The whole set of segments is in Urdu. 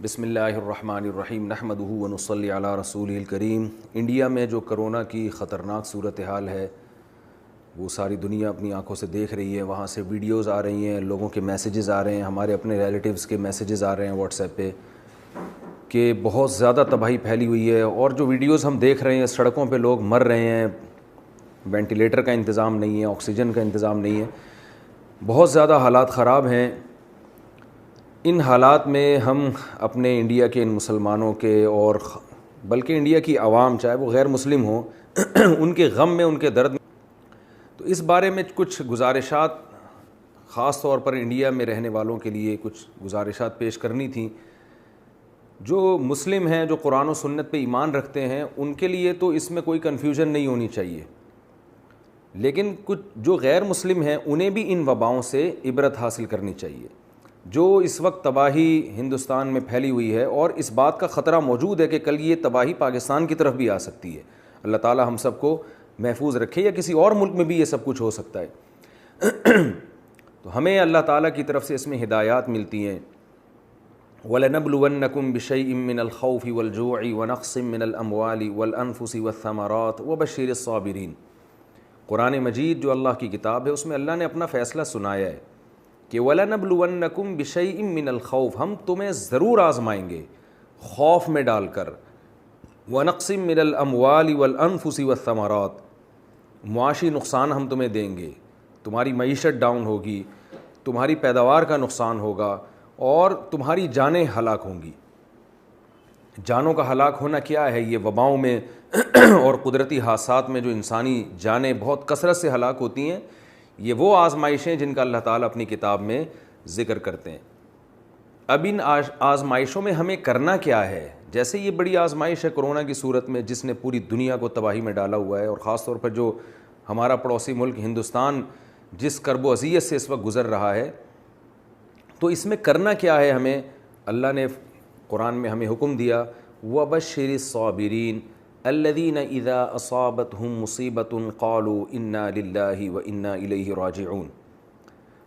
بسم اللہ الرحمن الرحیم نحمدہ ونصلی علی رسولہ الکریم۔ انڈیا میں جو کرونا کی خطرناک صورتحال ہے وہ ساری دنیا اپنی آنکھوں سے دیکھ رہی ہے۔ وہاں سے ویڈیوز آ رہی ہیں، لوگوں کے میسیجز آ رہے ہیں، ہمارے اپنے ریلیٹیوز کے میسیجز آ رہے ہیں واٹس ایپ پہ کہ بہت زیادہ تباہی پھیلی ہوئی ہے۔ اور جو ویڈیوز ہم دیکھ رہے ہیں، سڑکوں پہ لوگ مر رہے ہیں، وینٹیلیٹر کا انتظام نہیں ہے، آکسیجن کا انتظام نہیں ہے، بہت زیادہ حالات خراب ہیں۔ ان حالات میں ہم اپنے انڈیا کے ان مسلمانوں کے اور بلکہ انڈیا کی عوام، چاہے وہ غیر مسلم ہوں، ان کے غم میں، ان کے درد میں، تو اس بارے میں کچھ گزارشات خاص طور پر انڈیا میں رہنے والوں کے لیے کچھ گزارشات پیش کرنی تھیں۔ جو مسلم ہیں، جو قرآن و سنت پہ ایمان رکھتے ہیں، ان کے لیے تو اس میں کوئی کنفیوژن نہیں ہونی چاہیے، لیکن کچھ جو غیر مسلم ہیں انہیں بھی ان وباؤں سے عبرت حاصل کرنی چاہیے۔ جو اس وقت تباہی ہندوستان میں پھیلی ہوئی ہے اور اس بات کا خطرہ موجود ہے کہ کل یہ تباہی پاکستان کی طرف بھی آ سکتی ہے، اللہ تعالی ہم سب کو محفوظ رکھے، یا کسی اور ملک میں بھی یہ سب کچھ ہو سکتا ہے۔ تو ہمیں اللہ تعالیٰ کی طرف سے اس میں ہدایات ملتی ہیں۔ وَلَنَبْلُوَنَّكُمْ بِشَيْءٍ مِّنَ الْخَوْفِ وَالْجُوعِ وَنَقْصٍ مِّنَ الْأَمْوَالِ وَالْأَنفُسِ وَالثَّمَرَاتِ وَبَشِّرِ الصَّابِرِينَ۔ قرآن مجید جو اللہ کی کتاب ہے، اس میں اللہ نے اپنا فیصلہ سنایا ہے کہ وَلَنَبْلُوَنَّكُمْ بِشَيْءٍ مِّنَ الْخَوْفِ، ہم تمہیں ضرور آزمائیں گے خوف میں ڈال کر، وَنَقْصٍ مِّنَ الْأَمْوَالِ وَالْأَنفُسِ وَالثَّمَرَاتِ، معاشی نقصان ہم تمہیں دیں گے، تمہاری معیشت ڈاؤن ہوگی، تمہاری پیداوار کا نقصان ہوگا اور تمہاری جانیں ہلاک ہوں گی۔ جانوں کا ہلاک ہونا کیا ہے؟ یہ وباؤں میں اور قدرتی حادثات میں جو انسانی جانیں بہت کثرت سے ہلاک ہوتی ہیں، یہ وہ آزمائشیں جن کا اللہ تعالیٰ اپنی کتاب میں ذکر کرتے ہیں۔ اب ان آزمائشوں میں ہمیں کرنا کیا ہے؟ جیسے یہ بڑی آزمائش ہے کرونا کی صورت میں، جس نے پوری دنیا کو تباہی میں ڈالا ہوا ہے، اور خاص طور پر جو ہمارا پڑوسی ملک ہندوستان جس کرب و اذیت سے اس وقت گزر رہا ہے، تو اس میں کرنا کیا ہے ہمیں؟ اللہ نے قرآن میں ہمیں حکم دیا وَبَشِّرِ الصَّابِرِينَ الَّذِينَ إِذَا أَصَابَتْهُم مُّصِيبَةٌ قَالُوا إِنَّا لِلَّهِ وَإِنَّا إِلَيْهِ رَاجِعُونَ۔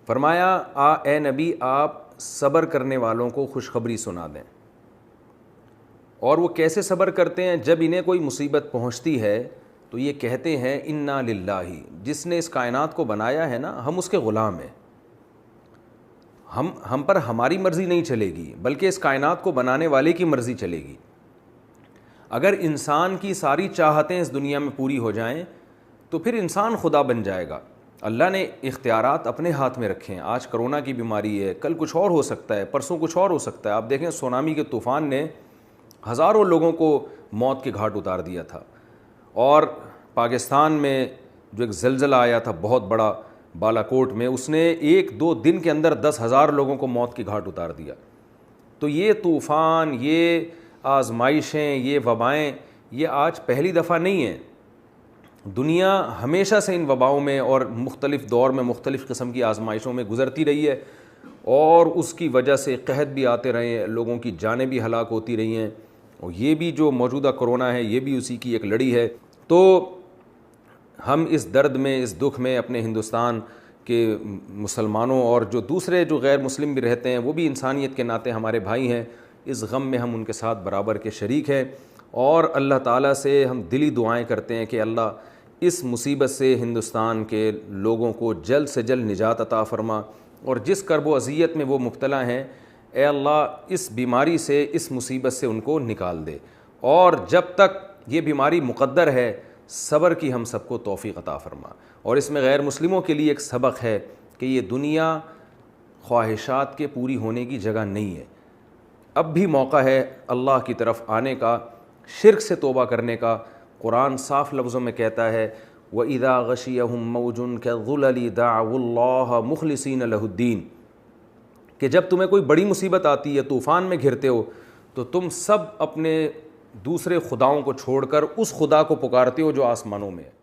فرمایا اے نبی، آپ صبر کرنے والوں کو خوشخبری سنا دیں۔ اور وہ کیسے صبر کرتے ہیں؟ جب انہیں کوئی مصیبت پہنچتی ہے تو یہ کہتے ہیں اِنَّا لِلَّهِ، جس نے اس کائنات کو بنایا ہے نا، ہم اس کے غلام ہیں، ہم پر ہماری مرضی نہیں چلے گی، بلکہ اس کائنات کو بنانے والے کی مرضی چلے گی۔ اگر انسان کی ساری چاہتیں اس دنیا میں پوری ہو جائیں تو پھر انسان خدا بن جائے گا۔ اللہ نے اختیارات اپنے ہاتھ میں رکھے ہیں۔ آج کرونا کی بیماری ہے، کل کچھ اور ہو سکتا ہے، پرسوں کچھ اور ہو سکتا ہے۔ آپ دیکھیں سونامی کے طوفان نے ہزاروں لوگوں کو موت کے گھاٹ اتار دیا تھا، اور پاکستان میں جو ایک زلزلہ آیا تھا بہت بڑا بالاکوٹ میں، اس نے 1-2 دن کے اندر 10,000 لوگوں کو موت کے گھاٹ اتار دیا۔ تو یہ طوفان، یہ آزمائشیں، یہ وبائیں، یہ آج پہلی دفعہ نہیں ہیں۔ دنیا ہمیشہ سے ان وباؤں میں اور مختلف دور میں مختلف قسم کی آزمائشوں میں گزرتی رہی ہے، اور اس کی وجہ سے قحط بھی آتے رہے ہیں، لوگوں کی جانیں بھی ہلاک ہوتی رہی ہیں، اور یہ بھی جو موجودہ کرونا ہے یہ بھی اسی کی ایک لڑی ہے۔ تو ہم اس درد میں، اس دکھ میں اپنے ہندوستان کے مسلمانوں اور جو دوسرے جو غیر مسلم بھی رہتے ہیں، وہ بھی انسانیت کے ناطے ہمارے بھائی ہیں، اس غم میں ہم ان کے ساتھ برابر کے شریک ہیں، اور اللہ تعالیٰ سے ہم دلی دعائیں کرتے ہیں کہ اللہ اس مصیبت سے ہندوستان کے لوگوں کو جلد سے جلد نجات عطا فرما، اور جس کرب و اذیت میں وہ مبتلا ہیں، اے اللہ اس بیماری سے، اس مصیبت سے ان کو نکال دے، اور جب تک یہ بیماری مقدر ہے صبر کی ہم سب کو توفیق عطا فرما۔ اور اس میں غیر مسلموں کے لیے ایک سبق ہے کہ یہ دنیا خواہشات کے پوری ہونے کی جگہ نہیں ہے، اب بھی موقع ہے اللہ کی طرف آنے کا، شرک سے توبہ کرنے کا۔ قرآن صاف لفظوں میں کہتا ہے وَإِذَا غَشِيَهُم مَّوْجٌ كَالظُّلَلِ دَعَوُا اللَّهَ مُخْلِصِينَ لَهُ الدِّينَ، کہ جب تمہیں کوئی بڑی مصیبت آتی ہے، طوفان میں گھرتے ہو، تو تم سب اپنے دوسرے خداؤں کو چھوڑ کر اس خدا کو پکارتے ہو جو آسمانوں میں ہے۔